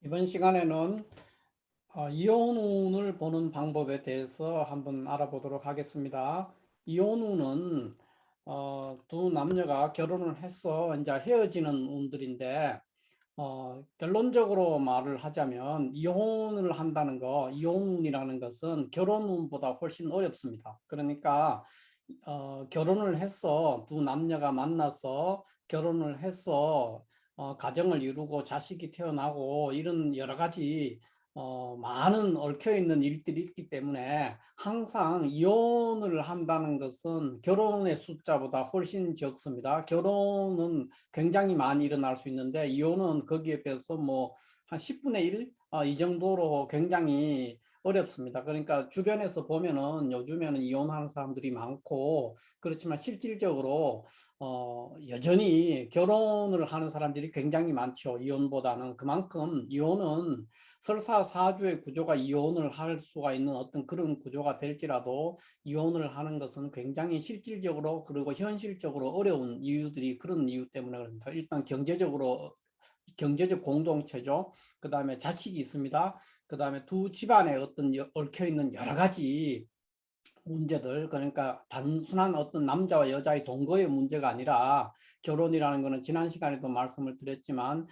이번 시간에는 이혼운을 보는 방법에 대해서 한번 알아보도록 하겠습니다. 이혼운은 두 남녀가 결혼을 해서 이제 헤어지는 운들인데, 결론적으로 말을 하자면 이혼을 한다는 거, 이혼운이라는 것은 결혼운보다 훨씬 어렵습니다. 그러니까 결혼을 해서 두 남녀가 만나서 결혼을 해서 가정을 이루고 자식이 태어나고 이런 여러 가지 많은 얽혀 있는 일들이 있기 때문에 항상 이혼을 한다는 것은 결혼의 숫자보다 훨씬 적습니다. 결혼은 굉장히 많이 일어날 수 있는데 이혼은 거기에 비해서 뭐 한 10분의 1? 이 정도로 굉장히 어렵습니다. 그러니까 주변에서 보면은 요즘에는 이혼하는 사람들이 많고 그렇지만 실질적으로 여전히 결혼을 하는 사람들이 굉장히 많죠. 이혼보다는. 그만큼 이혼은 설사사주의 구조가 이혼을 할 수가 있는 어떤 그런 구조가 될지라도 이혼을 하는 것은 굉장히 실질적으로 그리고 현실적으로 어려운 이유들이 그런 이유 때문에 그렇습니다. 일단 경제적 공동체죠. 그 다음에 자식이 있습니다. 그 다음에 두 집안에 어떤 얽혀 있는 여러 가지 문제들, 그러니까 단순한 어떤 남자와 여자의 동거의 문제가 아니라 결혼이라는 것은 지난 시간에도 말씀을 드렸지만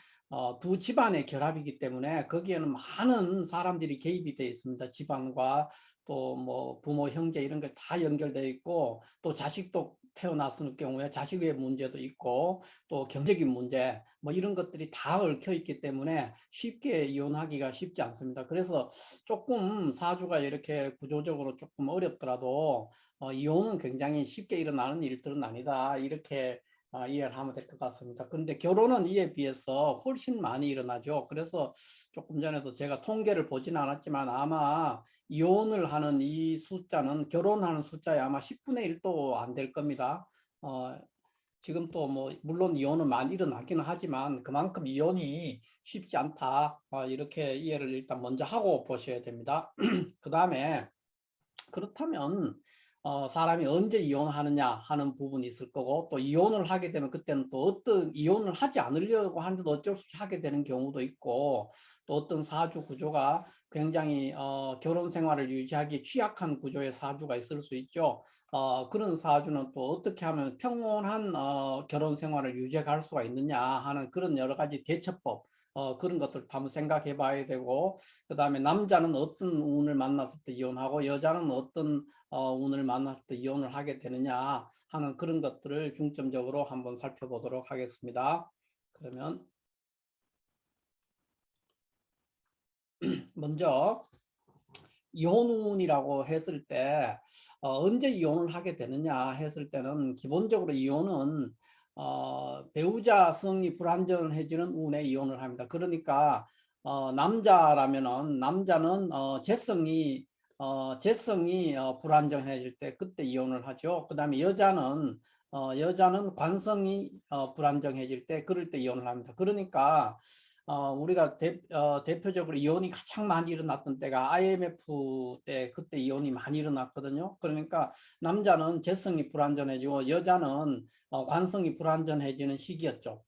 두 집안의 결합이기 때문에 거기에는 많은 사람들이 개입이 되어 있습니다. 집안과 또 뭐 부모, 형제 이런 게 다 연결되어 있고 또 자식도 태어났을 경우에 자식의 문제도 있고 또 경제적인 문제 뭐 이런 것들이 다 얽혀 있기 때문에 쉽게 이혼하기가 쉽지 않습니다. 그래서 조금 사주가 이렇게 구조적으로 조금 어렵더라도 이혼은 굉장히 쉽게 일어나는 일들은 아니다. 이렇게 이해를 하면 될 것 같습니다. 그런데 결혼은 이에 비해서 훨씬 많이 일어나죠. 그래서 조금 전에도 제가 통계를 보지는 않았지만 아마 이혼을 하는 이 숫자는 결혼하는 숫자에 아마 10분의 1도 안 될 겁니다. 어, 지금 또 뭐 물론 이혼은 많이 일어나기는 하지만 그만큼 이혼이 쉽지 않다. 이렇게 이해를 일단 먼저 하고 보셔야 됩니다. 그 다음에 그렇다면 사람이 언제 이혼하느냐 하는 부분이 있을 거고 또 이혼을 하게 되면 그때는 또 어떤 이혼을 하지 않으려고 하는데도 어쩔 수 없이 하게 되는 경우도 있고 또 어떤 사주 구조가 굉장히 결혼 생활을 유지하기 취약한 구조의 사주가 있을 수 있죠. 그런 사주는 또 어떻게 하면 평온한 결혼 생활을 유지해 갈 수가 있느냐 하는 그런 여러 가지 대처법 그런 것들 한번 생각해 봐야 되고 그 다음에 남자는 어떤 운을 만났을 때 이혼하고 여자는 어떤 운을 만났을 때 이혼을 하게 되느냐 하는 그런 것들을 중점적으로 한번 살펴보도록 하겠습니다. 그러면 먼저 이혼운이라고 했을 때 언제 이혼을 하게 되느냐 했을 때는 기본적으로 이혼은 배우자성이 불안정해지는 운에 이혼을 합니다. 그러니까 남자라면은 남자는 재성이 불안정해질 때 그때 이혼을 하죠. 그다음에 여자는 관성이 불안정해질 때 그럴 때 이혼을 합니다. 그러니까 우리가 대표적으로 이혼이 가장 많이 일어났던 때가 IMF 때 그때 이혼이 많이 일어났거든요. 그러니까 남자는 재성이 불안전해지고 여자는 관성이 불안전해지는 시기였죠.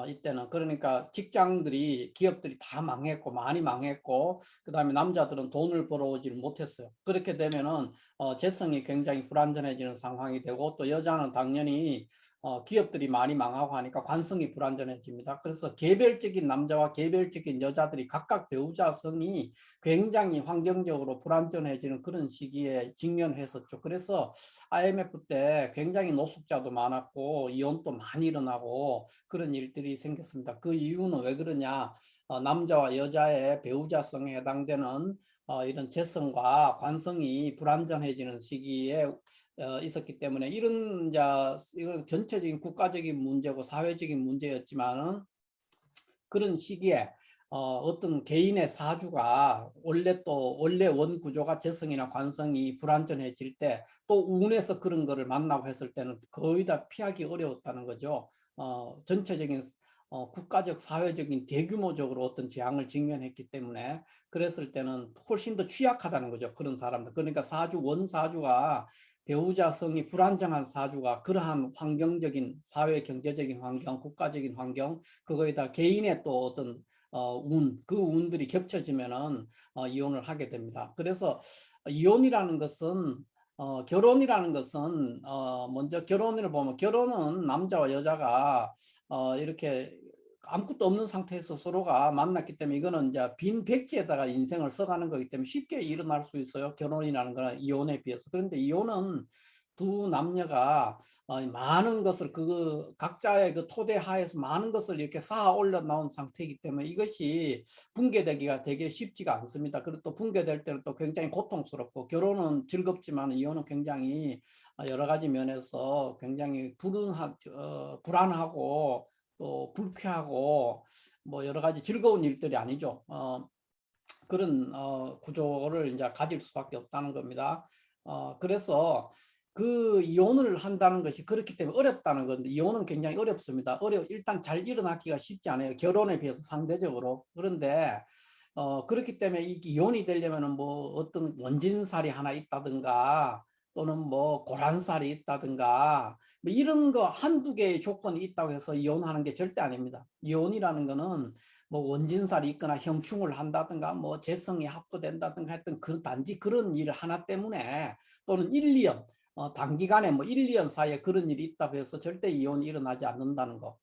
이때는 그러니까 기업들이 다 망했고 많이 망했고 그다음에 남자들은 돈을 벌어오지를 못했어요. 그렇게 되면은 재성이 굉장히 불안전해지는 상황이 되고 또 여자는 당연히 기업들이 많이 망하고 하니까 관성이 불안전해집니다. 그래서 개별적인 남자와 개별적인 여자들이 각각 배우자성이 굉장히 환경적으로 불안전해지는 그런 시기에 직면했었죠. 그래서 IMF 때 굉장히 노숙자도 많았고 이혼도 많이 일어나고 그런 일들이 생겼습니다. 그 이유는 왜 그러냐? 남자와 여자의 배우자성에 해당되는 이런 재성과 관성이 불안전해지는 시기에 있었기 때문에 이건 전체적인 국가적인 문제고 사회적인 문제였지만은 그런 시기에 어떤 개인의 사주가 원래 원 구조가 재성이나 관성이 불안전해질 때 또 운에서 그런 거를 만나고 했을 때는 거의 다 피하기 어려웠다는 거죠. 전체적인 국가적 사회적인 대규모적으로 어떤 재앙을 직면했기 때문에 그랬을 때는 훨씬 더 취약하다는 거죠. 그런 사람들. 그러니까 원 사주가 배우자성이 불안정한 사주가 그러한 환경적인 사회 경제적인 환경, 국가적인 환경 그거에다 개인의 또 어떤 그 운들이 겹쳐지면은 이혼을 하게 됩니다. 그래서 이혼이라는 것은 결혼이라는 것은 먼저 결혼을 보면 결혼은 남자와 여자가 이렇게 아무것도 없는 상태에서 서로가 만났기 때문에 이거는 이제 빈 백지에다가 인생을 써가는 거기 때문에 쉽게 일어날 수 있어요. 결혼이라는 거는 이혼에 비해서. 그런데 이혼은 두 남녀가 많은 것을 그 각자의 그 토대 하에서 많은 것을 이렇게 쌓아 올려 나온 상태이기 때문에 이것이 붕괴되기가 되게 쉽지가 않습니다. 그리고 또 붕괴될 때는 또 굉장히 고통스럽고 결혼은 즐겁지만 이혼은 굉장히 여러 가지 면에서 굉장히 불안하고 또 불쾌하고 뭐 여러 가지 즐거운 일들이 아니죠. 그런 구조를 이제 가질 수밖에 없다는 겁니다. 그래서 그 이혼을 한다는 것이 그렇기 때문에 어렵다는 건데 이혼은 굉장히 어렵습니다. 일단 잘 일어나기가 쉽지 않아요. 결혼에 비해서 상대적으로. 그런데 그렇기 때문에 이 이혼이 되려면은 뭐 어떤 원진살이 하나 있다든가 또는 뭐 고란살이 있다든가 뭐 이런 거 한두 개의 조건이 있다고 해서 이혼하는 게 절대 아닙니다. 이혼이라는 거는 뭐 원진살이 있거나 형충을 한다든가 뭐 재성이 확보된다든가 했던 단지 그런 일 하나 때문에 또는 1, 2년 단기간에 뭐 1, 2년 사이에 그런 일이 있다고 해서 절대 이혼이 일어나지 않는다는 거.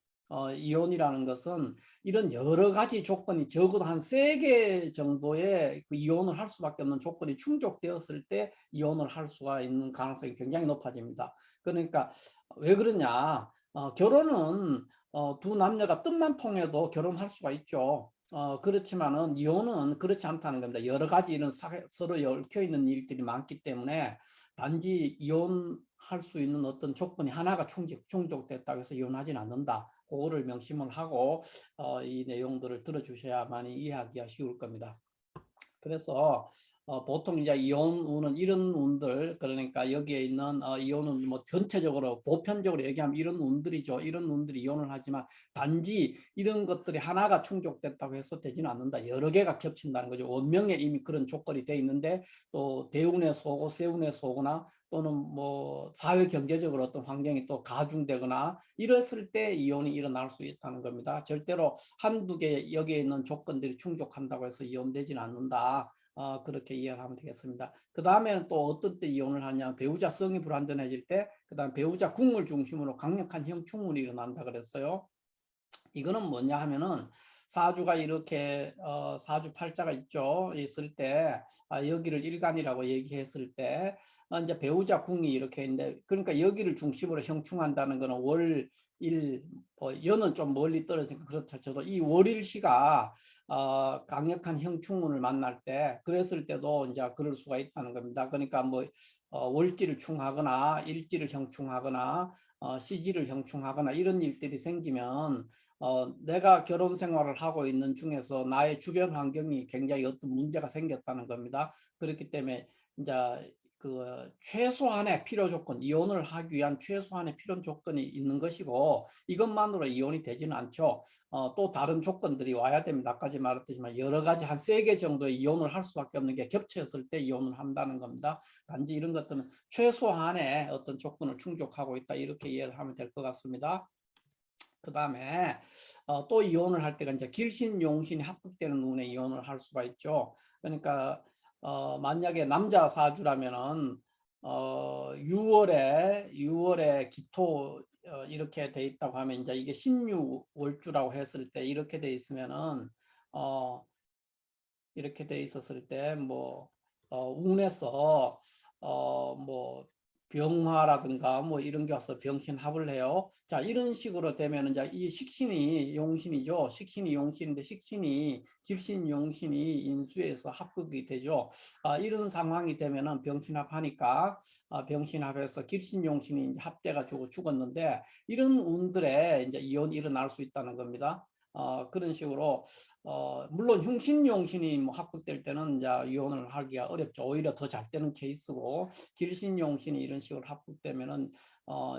이혼이라는 것은 이런 여러 가지 조건이 적어도 한 3개 정도의 그 이혼을 할 수밖에 없는 조건이 충족되었을 때 이혼을 할 수가 있는 가능성이 굉장히 높아집니다. 그러니까 왜 그러냐? 결혼은 두 남녀가 뜻만 통해도 결혼할 수가 있죠. 그렇지만은 이혼은 그렇지 않다는 겁니다. 여러 가지 이런 서로 얽혀 있는 일들이 많기 때문에 단지 이혼할 수 있는 어떤 조건이 하나가 충족됐다고 해서 이혼하지는 않는다. 그거를 명심을 하고 이 내용들을 들어주셔야만 이해하기가 쉬울 겁니다. 그래서 보통 이제 이혼운은 이런 운들 그러니까 여기에 있는 이혼은 뭐 전체적으로 보편적으로 얘기하면 이런 운들이죠. 이런 운들이 이혼을 하지만 단지 이런 것들이 하나가 충족됐다고 해서 되지는 않는다. 여러 개가 겹친다는 거죠. 원명에 이미 그런 조건이 돼 있는데 또 대운에 쏘고 세운에 쏘거나 또는 뭐 사회 경제적으로 어떤 환경이 또 가중되거나 이랬을 때 이혼이 일어날 수 있다는 겁니다. 절대로 한두 개 여기에 있는 조건들이 충족한다고 해서 이혼되지는 않는다. 그렇게 이해를 하면 되겠습니다. 그 다음에는 또 어떤 때 이혼을 하냐 배우자 성이 불안전해질 때 그 다음 배우자 궁을 중심으로 강력한 형충운이 일어난다 그랬어요. 이거는 뭐냐 하면은 사주가 이렇게 사주 팔자가 있죠. 있을 때 여기를 일간이라고 얘기했을 때 이제 배우자 궁이 이렇게 있는데 그러니까 여기를 중심으로 형충한다는 거는 월, 일, 연은 좀 멀리 떨어지니까 그렇다 쳐도 이 월일시가 강력한 형충운을 만날 때 그랬을 때도 이제 그럴 수가 있다는 겁니다. 그러니까 뭐 월지를 충하거나 일지를 형충하거나 시지를 형충하거나 이런 일들이 생기면 내가 결혼 생활을 하고 있는 중에서 나의 주변 환경이 굉장히 어떤 문제가 생겼다는 겁니다. 그렇기 때문에 이제 그 최소한의 필요 조건, 이혼을 하기 위한 최소한의 필요 조건이 있는 것이고 이것만으로 이혼이 되지는 않죠. 또 다른 조건들이 와야 됩니다. 아까지 말했듯이만 여러 가지 한 3개 정도의 이혼을 할 수밖에 없는 게 겹쳤을 때 이혼을 한다는 겁니다. 단지 이런 것들은 최소한의 어떤 조건을 충족하고 있다 이렇게 이해를 하면 될 것 같습니다. 그 다음에 또 이혼을 할 때가 이제 길신용신이 합극되는 운에 이혼을 할 수가 있죠. 그러니까 만약에 남자 사주라면은 6월에 기토 이렇게 돼 있다고 하면 이제 이게 신유월주라고 했을 때 이렇게 돼 있으면은 이렇게 돼 있었을 때 뭐 운에서 뭐 병화라든가 뭐 이런 게 와서 병신합을 해요. 자 이런 식으로 되면 이제 이 식신이 용신이죠. 식신이 용신인데 식신이 길신 용신이 인수에서 합극이 되죠. 이런 상황이 되면은 병신합하니까 병신합해서 길신 용신이 이제 합돼가지고 죽었는데 이런 운들에 이제 이혼이 일어날 수 있다는 겁니다. 그런 식으로 물론 흉신용신이 뭐 합격될 때는 이제 이혼을 하기가 어렵죠. 오히려 더 잘 되는 케이스고 길신용신이 이런 식으로 합격되면은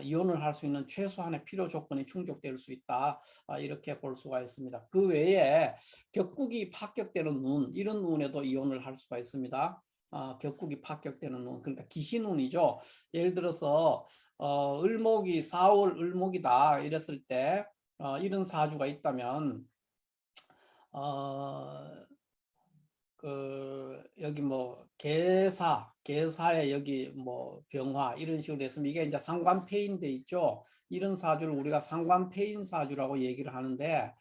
이혼을 할 수 있는 최소한의 필요 조건이 충족될 수 있다. 이렇게 볼 수가 있습니다. 그 외에 격국이 파격되는 운 이런 운에도 이혼을 할 수가 있습니다. 격국이 파격되는 운 그러니까 기신운이죠. 예를 들어서 을목이 4월 을목이다 이랬을 때 이런 사주가 있다면 어, 여기 뭐 개사에 여기 뭐 병화 이런 식으로 됐으면 이게 이제 상관폐인돼 있죠. 이런 사주를 우리가 상관폐인 사주라고 얘기를 하는데,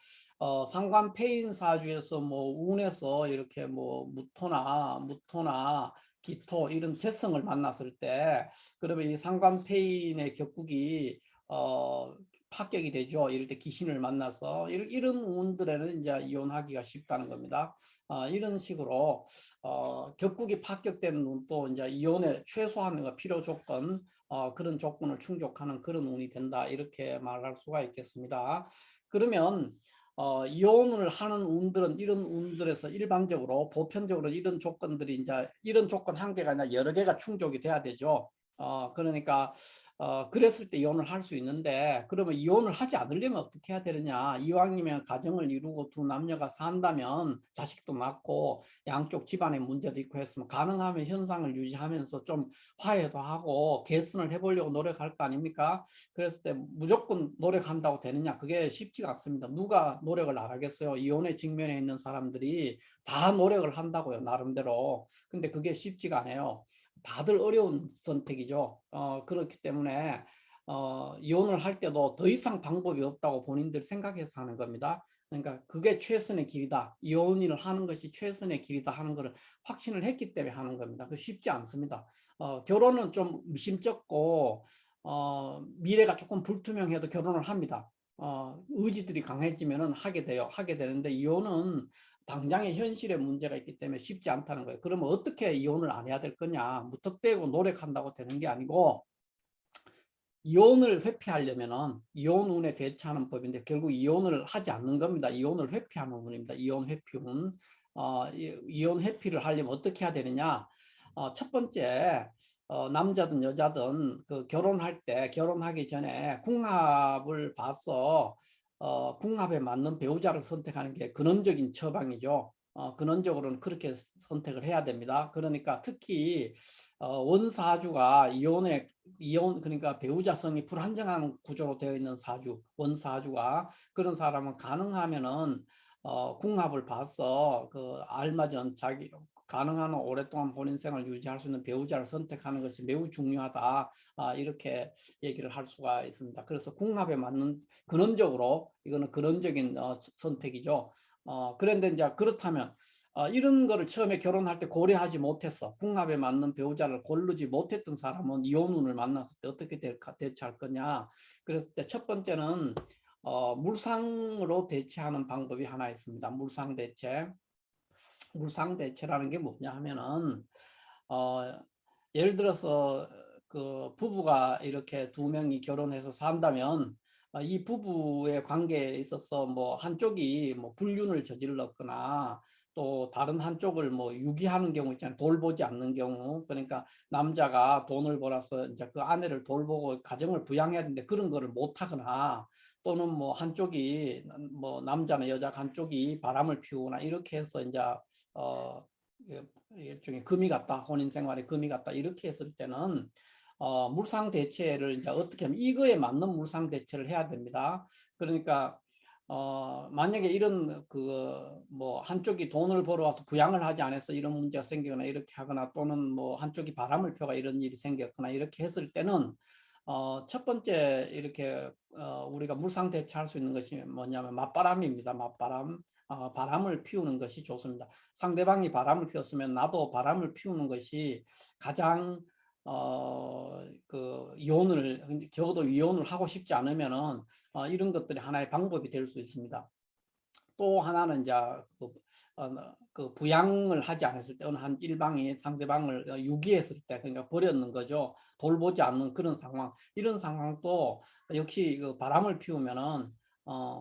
상관폐인 사주에서 뭐 운에서 이렇게 뭐 무토나 기토 이런 재성을 만났을 때, 그러면 이 상관폐인의 격국이 파격이 되죠. 이럴 때 귀신을 만나서 이런 운들에는 이제 이혼하기가 쉽다는 겁니다. 이런 식으로 격국이 파격되는 운도 이제 이혼의 최소한의 필요 조건, 그런 조건을 충족하는 그런 운이 된다, 이렇게 말할 수가 있겠습니다. 그러면 이혼을 하는 운들은 이런 운들에서 일반적으로 보편적으로 이런 조건들이 이제 이런 조건 한 개가 아니라 여러 개가 충족이 돼야 되죠. 그러니까 그랬을 때 이혼을 할 수 있는데, 그러면 이혼을 하지 않으려면 어떻게 해야 되느냐. 이왕이면 가정을 이루고 두 남녀가 산다면 자식도 낳고 양쪽 집안에 문제도 있고 했으면 가능하면 현상을 유지하면서 좀 화해도 하고 개선을 해보려고 노력할 거 아닙니까? 그랬을 때 무조건 노력한다고 되느냐? 그게 쉽지가 않습니다. 누가 노력을 안 하겠어요? 이혼에 직면해 있는 사람들이 다 노력을 한다고요, 나름대로. 근데 그게 쉽지가 않아요. 다들 어려운 선택이죠. 그렇기 때문에 이혼을 할 때도 더 이상 방법이 없다고 본인들 생각해서 하는 겁니다. 그러니까 그게 최선의 길이다. 이혼을 하는 것이 최선의 길이다 하는 것을 확신을 했기 때문에 하는 겁니다. 그 쉽지 않습니다. 결혼은 좀 미심쩍고 미래가 조금 불투명해도 결혼을 합니다. 의지들이 강해지면은 하게 돼요. 하게 되는데 이혼은 당장의 현실의 문제가 있기 때문에 쉽지 않다는 거예요. 그러면 어떻게 이혼을 안 해야 될 거냐? 무턱대고 노력한다고 되는 게 아니고, 이혼을 회피하려면은 이혼운에 대처하는 법인데 결국 이혼을 하지 않는 겁니다. 이혼을 회피하는 운입니다. 이혼 회피운. 이혼 회피를 하려면 어떻게 해야 되느냐? 첫 번째, 남자든 여자든 그 결혼할 때 결혼하기 전에 궁합을 봐서 궁합에 맞는 배우자를 선택하는 게 근원적인 처방이죠. 근원적으로는 그렇게 선택을 해야 됩니다. 그러니까 특히 원사주가 이혼 그러니까 배우자성이 불안정한 구조로 되어 있는 사주, 원사주가 그런 사람은 가능하면은 궁합을 봐서 그 알맞은 자기 가능한 오랫동안 본인 생활을 유지할 수 있는 배우자를 선택하는 것이 매우 중요하다. 이렇게 얘기를 할 수가 있습니다. 그래서 궁합에 맞는 근원적으로 이거는 근원적인 선택이죠. 그런데 이제 그렇다면 이런 거를 처음에 결혼할 때 고려하지 못했어. 궁합에 맞는 배우자를 고르지 못했던 사람은 이혼운을 만났을 때 어떻게 대처할 거냐. 그랬을 때 첫 번째는 물상으로 대체하는 방법이 하나 있습니다. 물상 대체. 물상 대체라는 게 뭐냐 하면은 어, 예를 들어서 그 부부가 이렇게 두 명이 결혼해서 산다면 이 부부의 관계에 있어서 뭐 한쪽이 뭐 불륜을 저질렀거나 또 다른 한쪽을 뭐 유기하는 경우 있잖아요. 돌보지 않는 경우. 그러니까 남자가 돈을 벌어서 이제 그 아내를 돌보고 가정을 부양해야 되는데 그런 거를 못 하거나, 또는 뭐 한쪽이 뭐 남자나 여자 한쪽이 바람을 피우거나 이렇게 해서 이제 어 일종의 금이 같다, 혼인 생활에 금이 같다 이렇게 했을 때는 물상 대체를 이제 어떻게 하면 이거에 맞는 물상 대체를 해야 됩니다. 그러니까 만약에 이런 그 뭐 한쪽이 돈을 벌어와서 부양을 하지 않아서 이런 문제가 생기거나 이렇게 하거나, 또는 뭐 한쪽이 바람을 펴가 이런 일이 생겼거나 이렇게 했을 때는 첫 번째 이렇게 우리가 물상 대체할 수 있는 것이 뭐냐면 맞바람입니다. 맞바람. 바람을 피우는 것이 좋습니다. 상대방이 바람을 피웠으면 나도 바람을 피우는 것이 가장 그 이혼을 적어도 이혼을 하고 싶지 않으면은 이런 것들이 하나의 방법이 될 수 있습니다. 또 하나는 이제 그 부양을 하지 않았을 때 어느 한 일방이 상대방을 유기했을 때, 그러니까 버렸는 거죠. 돌보지 않는 그런 상황. 이런 상황도 역시 그 바람을 피우면은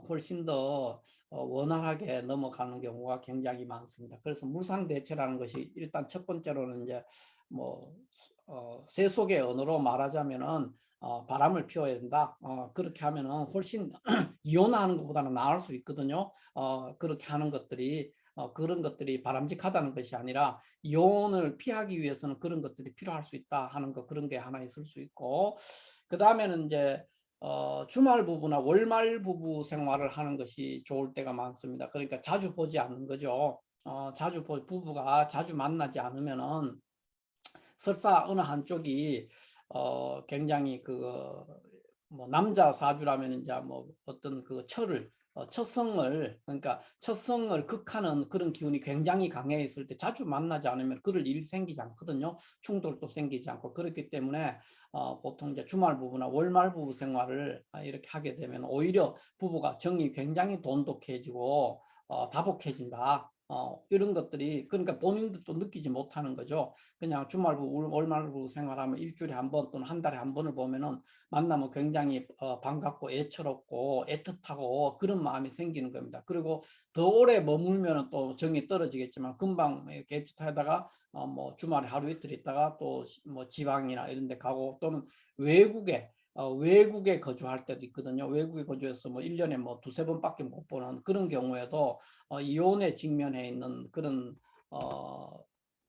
훨씬 더 원활하게 넘어가는 경우가 굉장히 많습니다. 그래서 물상대체라는 것이 일단 첫 번째로는 이제 뭐 세속의 언어로 말하자면은 바람을 피워야 된다. 그렇게 하면은 훨씬 이혼하는 것보다는 나을 수 있거든요. 그렇게 하는 것들이 그런 것들이 바람직하다는 것이 아니라 이혼을 피하기 위해서는 그런 것들이 필요할 수 있다 하는 거, 그런 게 하나 있을 수 있고, 그 다음에는 이제 주말 부부나 월말 부부 생활을 하는 것이 좋을 때가 많습니다. 그러니까 자주 보지 않는 거죠. 부부가 자주 만나지 않으면은 설사 어느 한쪽이 굉장히 그 뭐 남자 사주라면 이제 뭐 어떤 그 첫성을 그러니까 첫성을 극하는 그런 기운이 굉장히 강해 있을 때 자주 만나지 않으면 그럴 일 생기지 않거든요. 충돌도 생기지 않고 그렇기 때문에 보통 이제 주말 부부나 월말 부부 생활을 이렇게 하게 되면 오히려 부부가 정이 굉장히 돈독해지고 다복해진다. 이런 것들이 그러니까 본인도 또 느끼지 못하는 거죠. 그냥 주말부, 월말부 생활하면 일주일에 한 번 또는 한 달에 한 번을 보면은 만나면 굉장히 반갑고 애처롭고 애틋하고 그런 마음이 생기는 겁니다. 그리고 더 오래 머물면 또 정이 떨어지겠지만 금방 이렇게 애틋하다가 뭐 주말에 하루 이틀 있다가 또 뭐 지방이나 이런 데 가고 또는 외국에 거주할 때도 있거든요. 외국에 거주해서 뭐 1년에 뭐 두세 번밖에 못 보는 그런 경우에도 이혼에 직면해 있는 그런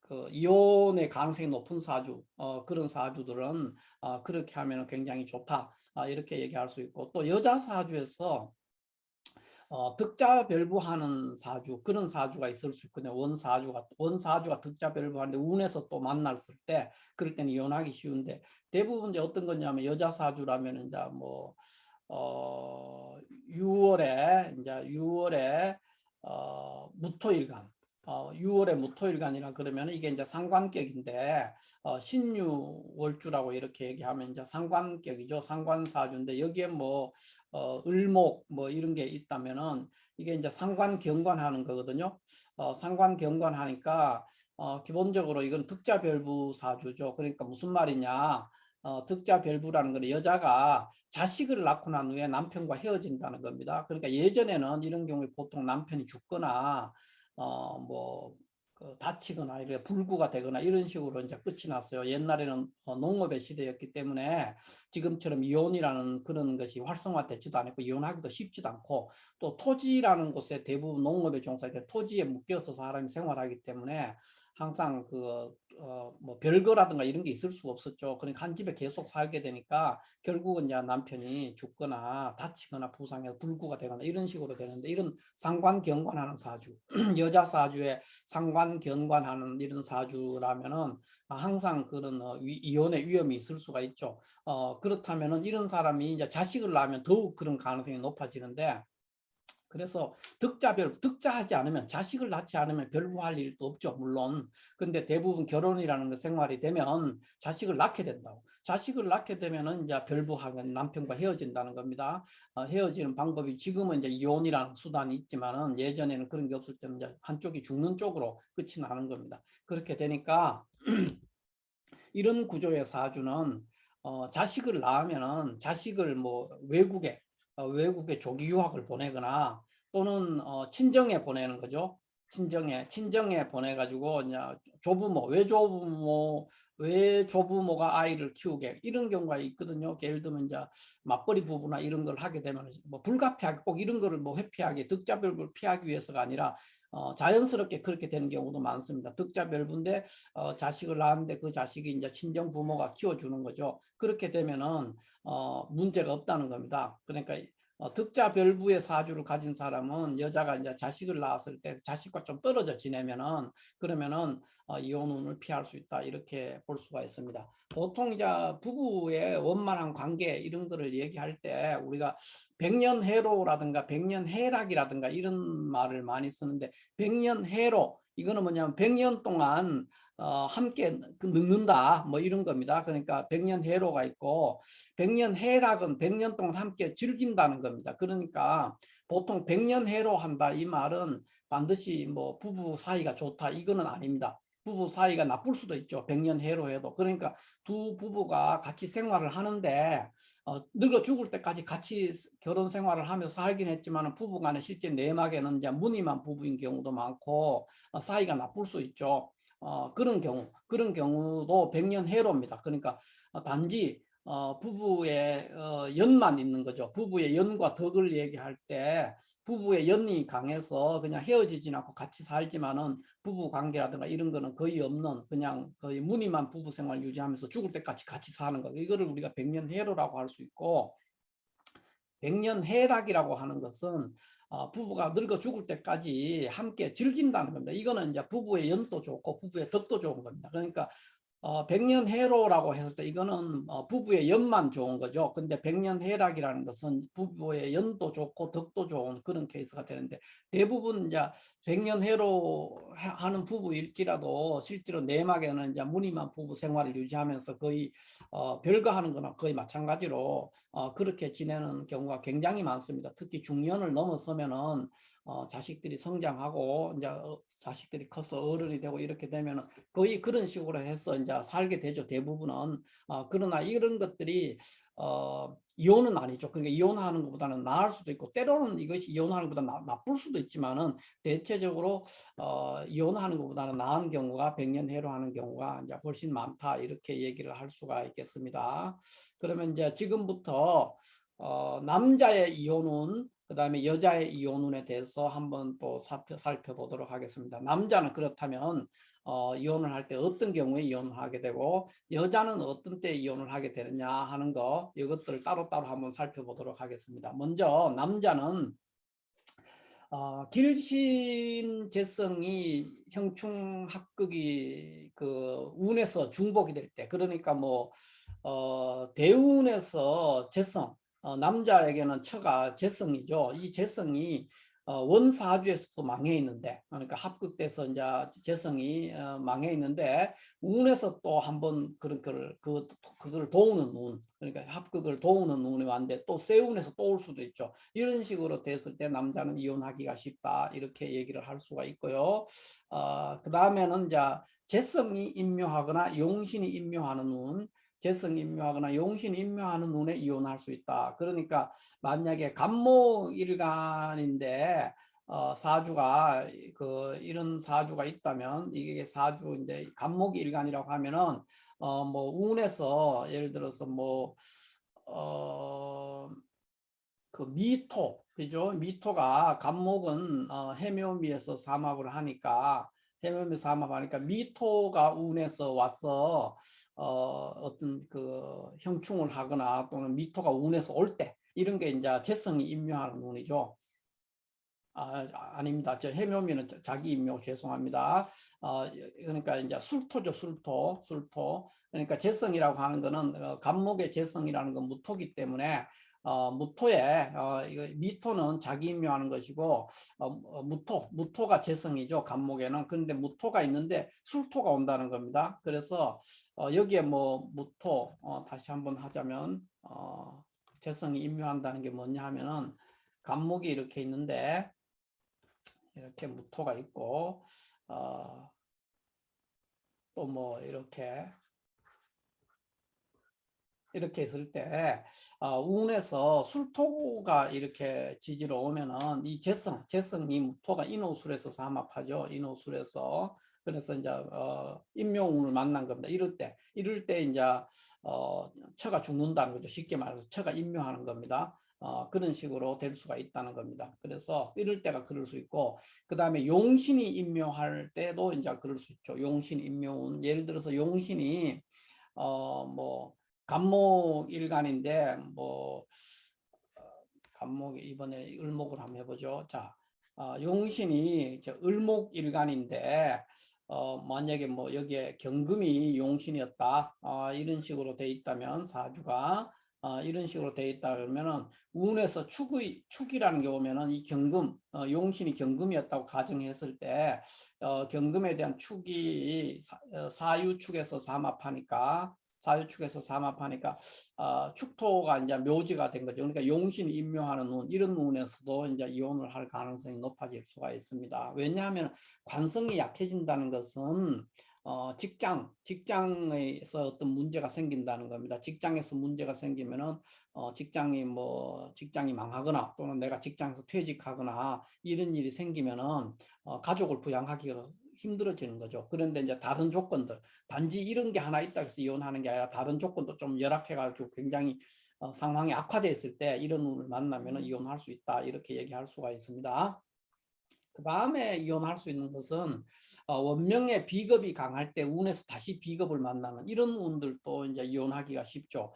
그 이혼의 가능성이 높은 사주 그런 사주들은 그렇게 하면 굉장히 좋다 이렇게 얘기할 수 있고 또 여자 사주에서 득자별부하는 사주 그런 사주가 있을 수 있거든요. 원사주가 득자별부하는데 운에서 또 만났을 때 그럴 때는 이혼하기 쉬운데 대부분 이제 어떤 거냐면 여자 사주라면 이제 뭐 6월에 무토일간 6월에 무토일간이라 그러면 이게 이제 상관격인데 신유월주라고 이렇게 얘기하면 이제 상관격이죠. 상관사주인데 여기에 뭐 을목 뭐 이런 게 있다면은 이게 이제 상관경관하는 거거든요. 상관경관하니까 기본적으로 이건 득자별부 사주죠. 그러니까 무슨 말이냐? 득자별부라는 건 여자가 자식을 낳고 난 후에 남편과 헤어진다는 겁니다. 그러니까 예전에는 이런 경우에 보통 남편이 죽거나 뭐 다치거나 이렇게 불구가 되거나 이런 식으로 이제 끝이 났어요. 옛날에는 농업의 시대였기 때문에 지금처럼 이혼이라는 그런 것이 활성화되지도 않고 이혼하기도 쉽지도 않고 또 토지라는 곳에 대부분 농업에 종사할 토지에 묶여서 사람이 생활하기 때문에 항상 뭐 별거라든가 이런 게 있을 수가 없었죠. 그러니까 한 집에 계속 살게 되니까 결국은 이제 남편이 죽거나 다치거나 부상해서 불구가 되거나 이런 식으로 되는데 이런 상관경관하는 사주 여자 사주에 상관경관하는 이런 사주라면은 항상 그런 이혼의 위험이 있을 수가 있죠. 그렇다면은 이런 사람이 이제 자식을 낳으면 더욱 그런 가능성이 높아지는데 그래서 득자하지 않으면 자식을 낳지 않으면 별로 할 일도 없죠. 물론. 근데 대부분 결혼이라는 거 생활이 되면 자식을 낳게 된다고. 자식을 낳게 되면은 이제 별부하는 남편과 헤어진다는 겁니다. 헤어지는 방법이 지금은 이제 이혼이라는 수단이 있지만은 예전에는 그런 게 없을 때는 이제 한쪽이 죽는 쪽으로 끝이 나는 겁니다. 그렇게 되니까 이런 구조의 사주는 자식을 낳으면은 자식을 뭐 외국에 조기 유학을 보내거나 또는 친정에 보내는 거죠. 친정에 보내가지고 이제 외조부모가 아이를 키우게 이런 경우가 있거든요. 예를 들면 이제 맞벌이 부부나 이런 걸 하게 되면 뭐 불가피하게 꼭 이런 거를 뭐 회피하게 득자별을 피하기 위해서가 아니라 자연스럽게 그렇게 되는 경우도 많습니다. 득자별부인데 자식을 낳았는데 그 자식이 이제 친정 부모가 키워주는 거죠. 그렇게 되면은 문제가 없다는 겁니다. 그러니까 득자별부의 사주를 가진 사람은 여자가 이제 자식을 낳았을 때 자식과 좀 떨어져 지내면은 그러면은 이혼운을 피할 수 있다 이렇게 볼 수가 있습니다. 보통 이제 부부의 원만한 관계 이런 거를 얘기할 때 우리가 백년해로라든가 백년해락이라든가 이런 말을 많이 쓰는데 백년해로 이거는 뭐냐면 100년 동안 함께 늙는다 뭐 이런 겁니다. 그러니까 백년해로가 있고 백년해락은 100년 동안 함께 즐긴다는 겁니다. 그러니까 보통 백년해로 한다 이 말은 반드시 뭐 부부 사이가 좋다 이거는 아닙니다. 부부 사이가 나쁠 수도 있죠. 백년해로 해도. 그러니까 두 부부가 같이 생활을 하는데 늙어 죽을 때까지 같이 결혼 생활을 하면서 살긴 했지만 부부 간에 실제 내막에는 이제 무늬만 부부인 경우도 많고 사이가 나쁠 수 있죠. 그런 경우도 백년해로입니다. 그러니까 단지 부부의 연만 있는 거죠. 부부의 연과 덕을 얘기할 때 부부의 연이 강해서 그냥 헤어지진 않고 같이 살지만은 부부 관계라든가 이런 거는 거의 없는 그냥 거의 무늬만 부부 생활 유지하면서 죽을 때까지 같이 사는 거. 이거를 우리가 백년해로라고 할 수 있고 백년해락이라고 하는 것은 부부가 늙어 죽을 때까지 함께 즐긴다는 겁니다. 이거는 이제 부부의 연도 좋고 부부의 덕도 좋은 겁니다. 그러니까 백년해로라고 했을 때 이거는 부부의 연만 좋은 거죠. 근데 백년해락이라는 것은 부부의 연도 좋고 덕도 좋은 그런 케이스가 되는데, 대부분 이제 백년해로 하는 부부일지라도 실제로 내막에는 이제 무늬만 부부 생활을 유지하면서 거의 별거하는 거나 거의 마찬가지로 그렇게 지내는 경우가 굉장히 많습니다. 특히 중년을 넘어서면은 자식들이 성장하고 이제 자식들이 커서 어른이 되고 이렇게 되면은 거의 그런 식으로 해서 이제 살게 되죠. 대부분은. 그러나 이런 것들이 이혼은 아니죠. 그러니까 이혼하는 것보다는 나을 수도 있고, 때로는 이것이 이혼하는 것보다 나쁠 수도 있지만은, 대체적으로 이혼하는 것보다는 나은 경우가 백년해로 하는 경우가 이제 훨씬 많다, 이렇게 얘기를 할 수가 있겠습니다. 그러면 이제 지금부터 남자의 이혼운, 그 다음에 여자의 이혼운에 대해서 한번 또 살펴보도록 하겠습니다. 남자는 그렇다면 이혼을 할 때 어떤 경우에 이혼을 하게 되고, 여자는 어떤 때 이혼을 하게 되느냐 하는 거, 이것들을 따로따로 한번 살펴보도록 하겠습니다. 먼저 남자는 길신재성이 형충합극이 그 운에서 중복이 될 때, 그러니까 뭐 대운에서 재성, 남자에게는 처가 재성이죠. 이 재성이 원사주에서도 망해 있는데, 그러니까 합극돼서 이제 재성이 망해 있는데, 운에서 또 한번 그걸 도우는 운, 그러니까 합극을 도우는 운이 왔는데 또 세운에서 또 올 수도 있죠. 이런 식으로 됐을 때 남자는 이혼하기가 쉽다, 이렇게 얘기를 할 수가 있고요. 그 다음에는 이제 재성이 임묘하거나 용신이 임묘하는 운, 재성이 임묘하거나 용신이 임묘하는 운에 이혼할 수 있다. 그러니까 만약에 간목일간인데 사주가 이런 사주가 있다면, 이게 사주인데 간목일간이라고 하면은 뭐 운에서 예를 들어서 뭐 그 미토, 그죠? 미토가 간목은 해묘미에서 삼합을 하니까, 해묘미 삼합하니까 미토가 운에서 와서 어떤 그 형충을 하거나 또는 미토가 운에서 올 때, 이런 게 이제 재성이 임묘하는 운이죠. 아닙니다. 저 해묘미는 자기 임묘, 죄송합니다. 그러니까 이제 술토죠, 술토. 그러니까 재성이라고 하는 거는 간목의 재성이라는 건 무토기 때문에 무토에 이거 미토는 자기 임묘하는 것이고 무토가 재성이죠, 간목에는. 그런데 무토가 있는데 술토가 온다는 겁니다. 그래서 여기에 뭐 무토 다시 한번 하자면 재성이 임묘한다는 게 뭐냐 하면은, 간목이 이렇게 있는데 이렇게 무토가 있고 또 뭐 이렇게 있을 때 운에서 술토가 이렇게 지지러 오면은 이 재성이 무토가 인호술에서 삼합하죠. 인호술에서. 그래서 이제 임묘운을 만난 겁니다. 이럴 때 이제 처가 죽는다는 거죠. 쉽게 말해서 처가 임묘하는 겁니다. 그런 식으로 될 수가 있다는 겁니다. 그래서 이럴 때가 그럴 수 있고, 그 다음에 용신이 임묘할 때도 이제 그럴 수 있죠. 용신 임묘운, 예를 들어서 용신이 뭐 간목일간인데 뭐 간목이 이번에 을목을 한번 해보죠. 자, 용신이 을목일간인데 만약에 뭐 여기에 경금이 용신이었다, 이런 식으로 돼 있다면, 사주가 이런 식으로 돼 있다 그러면은 운에서 축이라는 게 오면은 이 경금, 용신이 경금이었다고 가정했을 때 경금에 대한 축이 사유축에서 삼합하니까, 축토가 이제 묘지가 된 거죠. 그러니까 용신이 임묘하는 운, 이런 운에서도 이제 이혼을 할 가능성이 높아질 수가 있습니다. 왜냐하면 관성이 약해진다는 것은 직장에서 어떤 문제가 생긴다는 겁니다. 직장에서 문제가 생기면은 직장이 망하거나 또는 내가 직장에서 퇴직하거나 이런 일이 생기면은 가족을 부양하기가 힘들어지는 거죠. 그런데 이제 다른 조건들, 단지 이런 게 하나 있다 해서 이혼하는 게 아니라 다른 조건도 좀 열악해가지고 굉장히 상황이 악화되어 있을 때 이런 운을 만나면 이혼할 수 있다, 이렇게 얘기할 수가 있습니다. 그 다음에 이혼할 수 있는 것은 원명의 비겁이 강할 때 운에서 다시 비겁을 만나는 이런 운들도 이제 이혼하기가 쉽죠.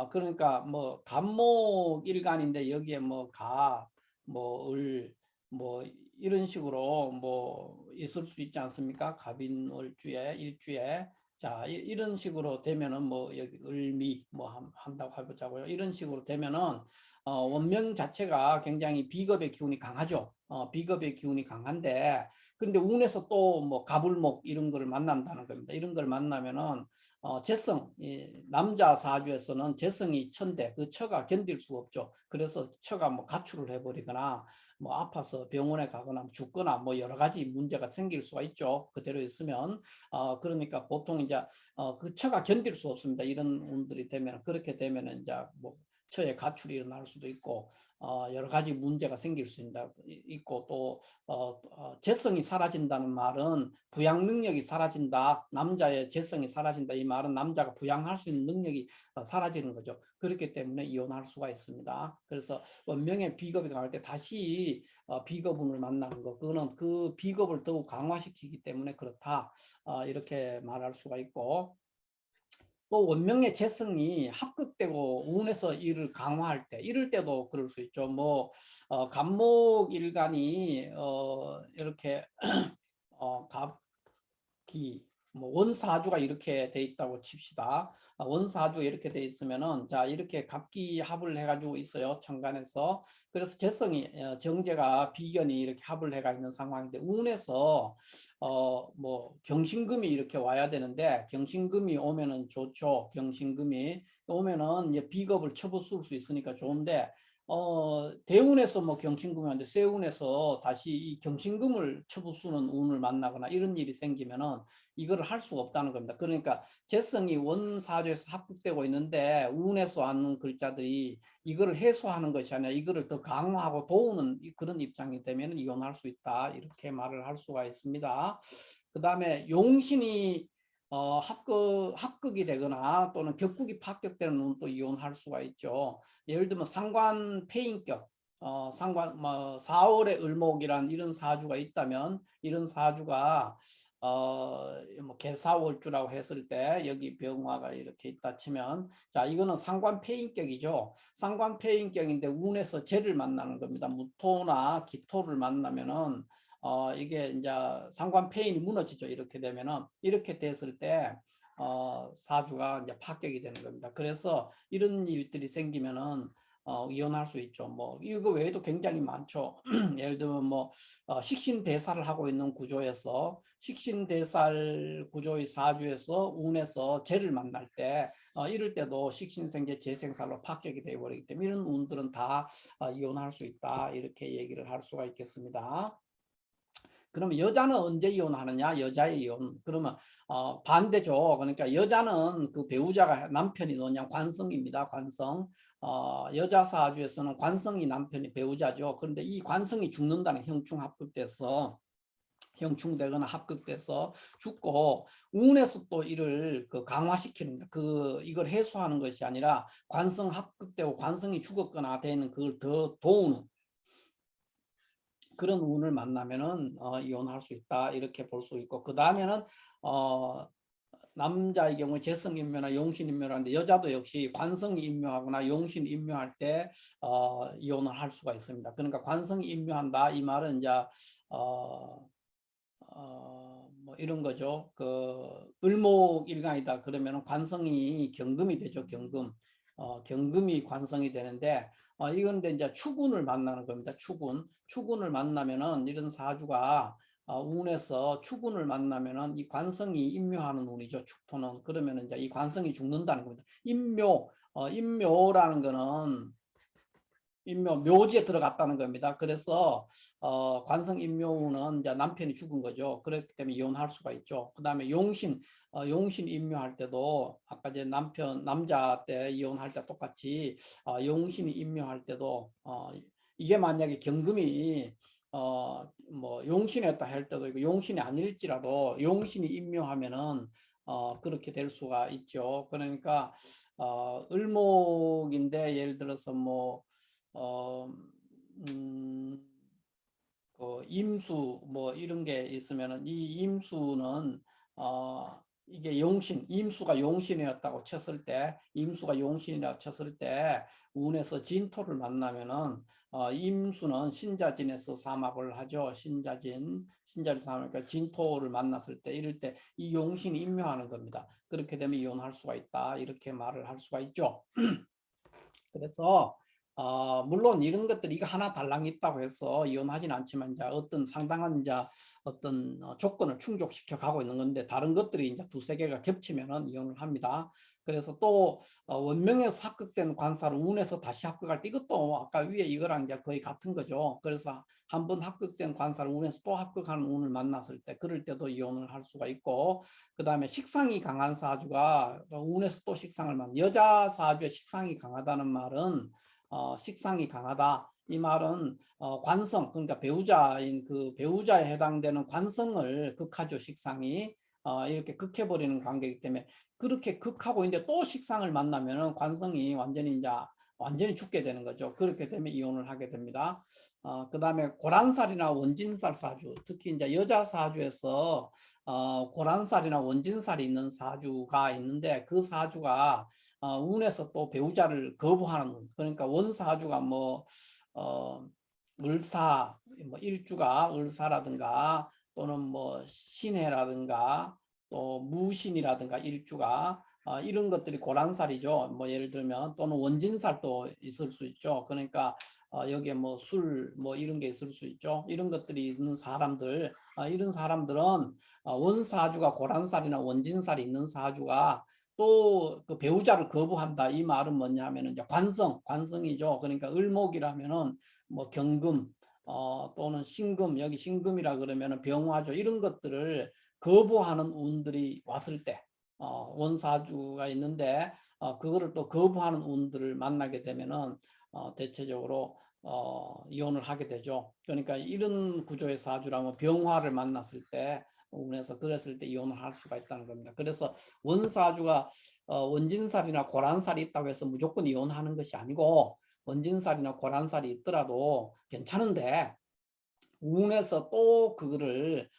그러니까 뭐 간목 일간인데 여기에 뭐 가, 뭐 을, 뭐 이런 식으로 뭐 있을 수 있지 않습니까? 갑인월주에 일주에 자 이런 식으로 되면은 뭐 여기 을미 뭐 한다고 해보자고요. 이런 식으로 되면은 원명 자체가 굉장히 비겁의 기운이 강하죠. 비겁의 기운이 강한데 근데 운에서 또 뭐 가불목 이런 거를 만난다는 겁니다. 이런 걸 만나면은 재성 남자 사주에서는 재성이 천대 그 처가 견딜 수 없죠. 그래서 처가 뭐 가출을 해버리거나 뭐 아파서 병원에 가거나 죽거나 뭐 여러 가지 문제가 생길 수가 있죠. 그대로 있으면 그러니까 보통 이제 그 처가 견딜 수 없습니다. 이런 운들이 되면 그렇게 되면 이제 뭐 처에 가출이 일어날 수도 있고 여러 가지 문제가 생길 수 있고 또 재성이 사라진다는 말은 부양 능력이 사라진다. 남자의 재성이 사라진다. 이 말은 남자가 부양할 수 있는 능력이 사라지는 거죠. 그렇기 때문에 이혼할 수가 있습니다. 그래서 원명의 비겁이 강할 때 다시 비겁운을 만나는 거 그거는 그 비겁을 더욱 강화시키기 때문에 그렇다. 이렇게 말할 수가 있고 또 원명의 재성이 합극되고 운에서 이를 강화할 때 이럴 때도 그럴 수 있죠. 뭐 간목일간이 이렇게 갑기 뭐 원사주가 이렇게 돼 있다고 칩시다. 원사주 이렇게 돼 있으면은 자 이렇게 갑기 합을 해가지고 있어요. 천간에서 그래서 재성이 정제가 비견이 이렇게 합을 해가 있는 상황인데 운에서 뭐 경신금이 이렇게 와야 되는데 경신금이 오면은 좋죠. 경신금이 오면은 이제 비겁을 쳐부술 수 있으니까 좋은데 대운에서 뭐 경신금이 왔는데 세운에서 다시 이 경신금을 쳐부수는 운을 만나거나 이런 일이 생기면은 이거를 할 수가 없다는 겁니다. 그러니까 재성이 원사주에서 합극되고 있는데 운에서 왔는 글자들이 이거를 해소하는 것이 아니라 이거를 더 강화하고 도우는 그런 입장이 되면 이혼할 수 있다. 이렇게 말을 할 수가 있습니다. 그 다음에 용신이 합극이 되거나 또는 격국이 파격되는 운도 이혼할 수가 있죠. 예를 들면 상관 폐인격 상관 뭐 4월의 을목이란 이런 사주가 있다면 이런 사주가 뭐 개사월주라고 했을 때 여기 병화가 이렇게 있다 치면 자 이거는 상관 폐인격이죠. 상관 폐인격인데 운에서 재를 만나는 겁니다. 무토나 기토를 만나면은 이게 이제 상관 폐인이 무너지죠. 이렇게 되면은 이렇게 됐을 때 사주가 이제 파격이 되는 겁니다. 그래서 이런 일들이 생기면은 이혼할 수 있죠. 뭐 이거 외에도 굉장히 많죠. 예를 들면 뭐 식신대사를 하고 있는 구조에서 식신대살 구조의 사주에서 운에서 재를 만날 때 이럴 때도 식신생재 재생살로 파격이 되어버리기 때문에 이런 운들은 다 이혼할 수 있다. 이렇게 얘기를 할 수가 있겠습니다. 그러면 여자는 언제 이혼하느냐? 여자의 이혼. 그러면 반대죠. 그러니까 여자는 그 배우자가 남편이 뭐냐 관성입니다. 관성. 여자 사주에서는 관성이 남편이 배우자죠. 그런데 이 관성이 죽는다는 형충 합극돼서 형충되거나 합극돼서 죽고 운에서 또 이를 그 강화시키는 그 이걸 해소하는 것이 아니라 관성 합극되고 관성이 죽었거나 되는 그걸 더 도우는 그런 운을 만나면은 이혼할 수 있다 이렇게 볼 수 있고 그 다음에는 남자의 경우 재성인묘나 용신인묘라는데 여자도 역시 관성이 인묘하거나 용신이 인묘할 때 이혼을 할 수가 있습니다. 그러니까 관성이 인묘한다 이 말은 이제 뭐 이런 거죠. 그 을목일간이다 그러면 관성이 경금이 되죠. 경금. 경금이 관성이 되는데 이건데 이제 추군을 만나는 겁니다. 추군을 만나면은 이런 사주가 운에서 추군을 만나면은 이 관성이 인묘하는 운이죠. 축토는 그러면은 이제 이 관성이 죽는다는 겁니다. 인묘라는 거는 묘지에 들어갔다는 겁니다. 그래서 관성 인묘는 이제 남편이 죽은 거죠. 그렇기 때문에 이혼할 수가 있죠. 그 다음에 용신 인묘할 때도 아까 이제 남자 때 이혼할 때 똑같이 용신이 인묘할 때도 이게 만약에 경금이 뭐 용신이었다 할 때도 있고 용신이 아닐지라도 용신이 인묘하면은 그렇게 될 수가 있죠. 그러니까 을목인데 예를 들어서 뭐 어, 음, 임수 뭐 이런 게 있으면은 이 임수는 이게 용신, 임수가 용신이었다고 쳤을 때, 임수가 용신이라고 쳤을 때 운에서 진토를 만나면은 임수는 신자진에서 삼합을 하죠. 신자진 삼합, 진토를 만났을 때 이럴 때 이 용신이 임묘하는 겁니다. 그렇게 되면 이혼할 수가 있다. 이렇게 말을 할 수가 있죠. 그래서 물론 이런 것들이 이거 하나 달랑 있다고 해서 이혼하진 않지만 이제 어떤 상당한 이제 어떤 조건을 충족시켜 가고 있는 건데 다른 것들이 이제 두세 개가 겹치면은 이혼을 합니다. 그래서 또 원명에서 합격된 관사를 운에서 다시 합격할 때 이것도 아까 위에 이거랑 이제 거의 같은 거죠. 그래서 한번 합격된 관사를 운에서 또 합격하는 운을 만났을 때 그럴 때도 이혼을 할 수가 있고, 그 다음에 식상이 강한 사주가 운에서 또 식상을 만 여자 사주의 식상이 강하다는 말은 식상이 강하다. 이 말은 관성, 그러니까 배우자인 그 배우자에 해당되는 관성을 극하죠. 식상이 이렇게 극해버리는 관계이기 때문에 그렇게 극하고 있는데 또 식상을 만나면은 관성이 완전히 죽게 되는 거죠. 그렇게 되면 이혼을 하게 됩니다. 그 다음에 고란살이나 원진살 사주, 특히 이제 여자 사주에서 고란살이나 원진살이 있는 사주가 있는데 그 사주가 운에서 또 배우자를 거부하는, 그러니까 원사주가 뭐 을사, 뭐 일주가 을사라든가 또는 뭐 신해라든가 또 무신이라든가 일주가 이런 것들이 고란살이죠. 뭐 예를 들면 또는 원진살도 있을 수 있죠. 그러니까 여기에 뭐 술 뭐 이런 게 있을 수 있죠. 이런 것들이 있는 사람들, 이런 사람들은 원사주가 고란살이나 원진살이 있는 사주가 또 그 배우자를 거부한다. 이 말은 뭐냐 하면은 이제 관성이죠. 그러니까 을목이라면은 뭐 경금 또는 신금, 여기 신금이라 그러면은 병화죠. 이런 것들을 거부하는 운들이 왔을 때 원사주가 있는데 그거를 또 거부하는 운들을 만나게 되면은 대체적으로 이혼을 하게 되죠. 그러니까 이런 구조의 사주라면 병화를 만났을 때 운에서 그랬을 때 이혼을 할 수가 있다는 겁니다. 그래서 원사주가 원진살이나 고란살이 있다고 해서 무조건 이혼하는 것이 아니고 원진살이나 고란살이 있더라도 괜찮은데 운에서 또 그거를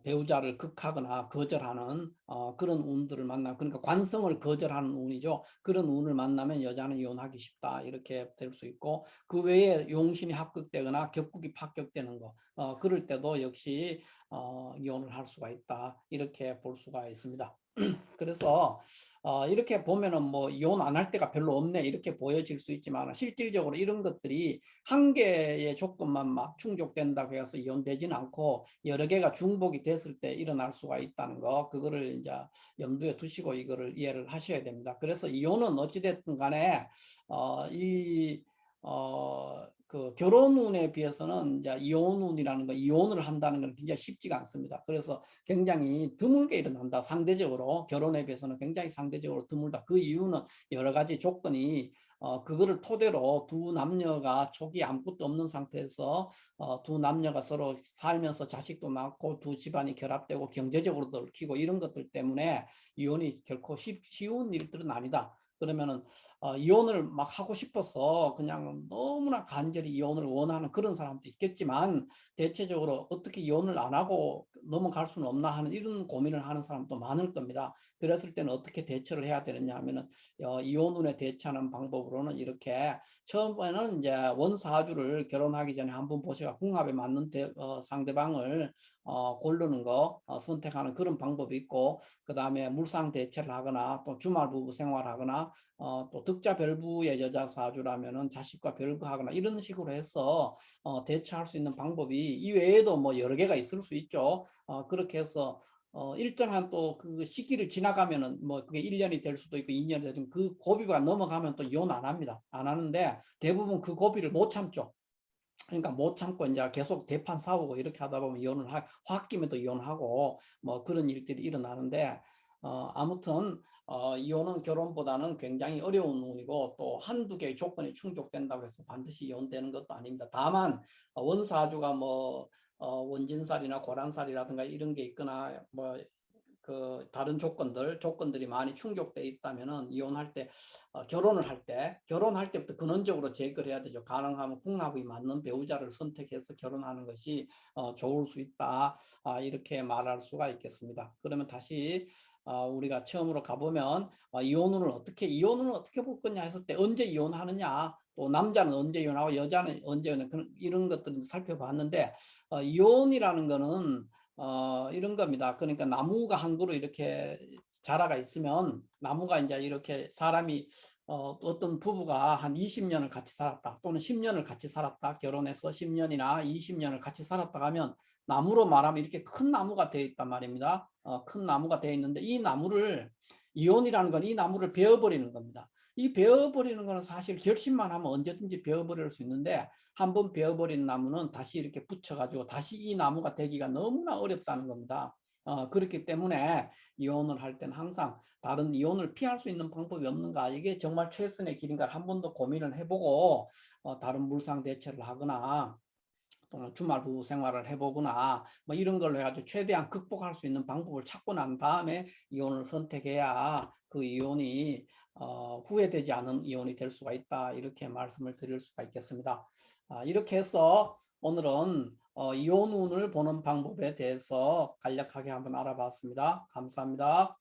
배우자를 극하거나 거절하는 그런 운들을 만나, 그러니까 관성을 거절하는 운이죠. 그런 운을 만나면 여자는 이혼하기 쉽다 이렇게 될 수 있고, 그 외에 용신이 합격되거나 격국이 합격되는 거 그럴 때도 역시 이혼을 할 수가 있다 이렇게 볼 수가 있습니다. 그래서 이렇게 보면은 뭐 이혼 안 할 때가 별로 없네 이렇게 보여질 수 있지만 실질적으로 이런 것들이 한 개의 조건만 막 충족된다고 해서 이혼되지는 않고 여러 개가 중복이 됐을 때 일어날 수가 있다는 거, 그거를 이제 염두에 두시고 이거를 이해를 하셔야 됩니다. 그래서 이혼은 어찌됐든 간에 이 그 결혼운에 비해서는 이제 이혼운이라는 거, 이혼을 한다는 건 굉장히 쉽지가 않습니다. 그래서 굉장히 드물게 일어난다. 상대적으로 결혼에 비해서는 굉장히 상대적으로 드물다. 그 이유는 여러 가지 조건이 그거를 토대로 두 남녀가 초기 아무것도 없는 상태에서 두 남녀가 서로 살면서 자식도 낳고 두 집안이 결합되고 경제적으로도 얽히고 이런 것들 때문에 이혼이 결코 쉬운 일들은 아니다. 그러면은 이혼을 막 하고 싶어서 그냥 너무나 간절히 이혼을 원하는 그런 사람도 있겠지만 대체적으로 어떻게 이혼을 안 하고 넘어갈 수는 없나 하는 이런 고민을 하는 사람도 많을 겁니다. 그랬을 때는 어떻게 대처를 해야 되느냐 하면은 이혼운에 대처하는 방법으로는 이렇게 처음에는 이제 원사주를 결혼하기 전에 한번 보셔가 궁합에 맞는 상대방을 고르는 거 선택하는 그런 방법이 있고, 그 다음에 물상 대체를 하거나 또 주말 부부 생활하거나 또 득자별부의 여자 사주라면은 자식과 별거하거나 이런 식으로 해서 대처할 수 있는 방법이 이외에도 뭐 여러 개가 있을 수 있죠. 그렇게 해서 일정한 또 그 시기를 지나가면은 뭐 그게 1년이 될 수도 있고 2년이 되든 그 고비가 넘어가면 또 이혼 안 합니다. 안 하는데 대부분 그 고비를 못 참죠. 그러니까 못 참고 이제 계속 대판 싸우고 이렇게 하다 보면 이혼을 홧김에도 이혼하고 뭐 그런 일들이 일어나는데 아무튼 이혼은 결혼보다는 굉장히 어려운 운이고 또 한두 개의 조건이 충족된다고 해서 반드시 이혼되는 것도 아닙니다. 다만 원사주가 뭐 원진살이나 고란살이라든가 이런 게 있거나 뭐 다른 조건들이 많이 충족돼 있다면은 이혼할 때 결혼할 때부터 근원적으로 제거를 해야 되죠. 가능하면 궁합이 맞는 배우자를 선택해서 결혼하는 것이 좋을 수 있다. 이렇게 말할 수가 있겠습니다. 그러면 다시 우리가 처음으로 가보면 이혼을 어떻게 볼 거냐 했을 때 언제 이혼하느냐, 또 남자는 언제 이혼하고 여자는 언제 이혼하고 이런 것들을 살펴봤는데 이혼이라는 거는 이런 겁니다. 그러니까 나무가 한 그루 이렇게 자라가 있으면 나무가 이제 이렇게 사람이 어떤 부부가 한 20년을 같이 살았다 또는 10년을 같이 살았다, 결혼해서 10년이나 20년을 같이 살았다 하면 나무로 말하면 이렇게 큰 나무가 되어 있단 말입니다. 큰 나무가 되어 있는데 이혼이라는 건 이 나무를 베어버리는 겁니다. 이 베어버리는 거는 사실 결심만 하면 언제든지 베어버릴 수 있는데 한번 베어버린 나무는 다시 이렇게 붙여가지고 다시 이 나무가 되기가 너무나 어렵다는 겁니다. 그렇기 때문에 이혼을 할 때는 항상 다른 이혼을 피할 수 있는 방법이 없는가, 이게 정말 최선의 길인가 한 번 더 고민을 해보고 다른 물상 대처를 하거나 또는 주말 부부 생활을 해보거나 뭐 이런 걸로 해가지고 최대한 극복할 수 있는 방법을 찾고 난 다음에 이혼을 선택해야 그 이혼이 후회되지 않은 이혼이 될 수가 있다, 이렇게 말씀을 드릴 수가 있겠습니다. 이렇게 해서 오늘은 이혼운을 보는 방법에 대해서 간략하게 한번 알아봤습니다. 감사합니다.